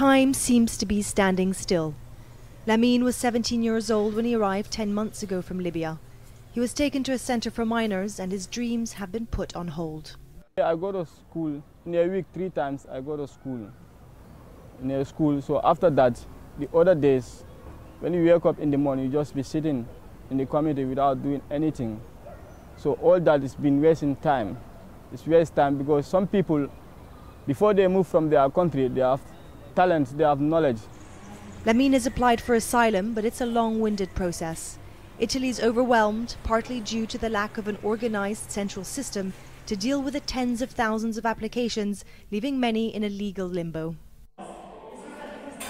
Time seems to be standing still. Lamine was 17 years old when he arrived 10 months ago from Libya. He was taken to a center for minors and his dreams have been put on hold. I go to school in a week 3 times. I go to school. So after that, the other days, when you wake up in the morning, you just be sitting in the community without doing anything. So all that has been wasting time. It's waste time because some people, before they move from their country, they have talent, they have knowledge. Lamine has applied for asylum, but it's a long-winded process. Italy is overwhelmed, partly due to the lack of an organized central system to deal with the tens of thousands of applications, leaving many in a legal limbo.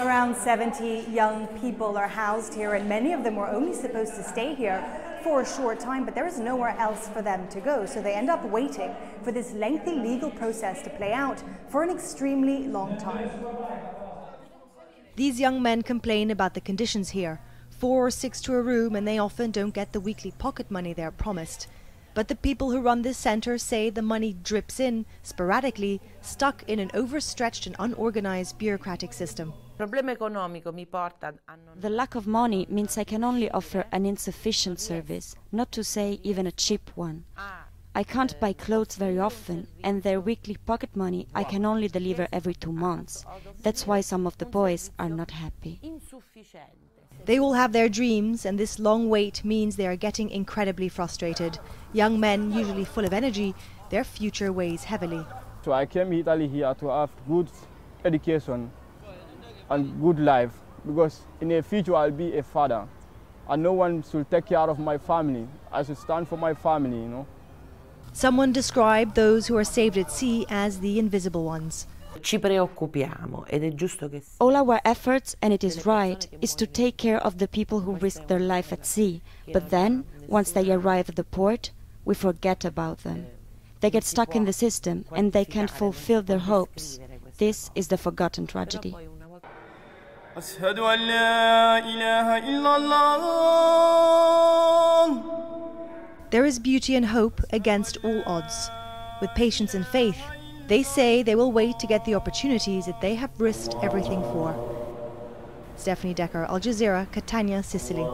Around 70 young people are housed here, and many of them were only supposed to stay here for a short time, but there is nowhere else for them to go. So they end up waiting for this lengthy legal process to play out for an extremely long time. These young men complain about the conditions here. 4 or 6 to a room, and they often don't get the weekly pocket money they're promised. But the people who run this center say the money drips in sporadically, stuck in an overstretched and unorganized bureaucratic system. The lack of money means I can only offer an insufficient service, not to say even a cheap one. I can't buy clothes very often, and their weekly pocket money I can only deliver every 2 months. That's why some of the boys are not happy. They all have their dreams, and this long wait means they are getting incredibly frustrated. Young men, usually full of energy, their future weighs heavily. So I came to Italy here to have good education and good life, because in the future I'll be a father and no one should take care of my family. I should stand for my family, you know. Someone described those who are saved at sea as the invisible ones. All our efforts, and it is right, is to take care of the people who risk their life at sea. But then, once they arrive at the port, we forget about them. They get stuck in the system and they can't fulfill their hopes. This is the forgotten tragedy. There is beauty and hope against all odds. With patience and faith, they say they will wait to get the opportunities that they have risked everything for. Stephanie Decker, Al Jazeera, Catania, Sicily.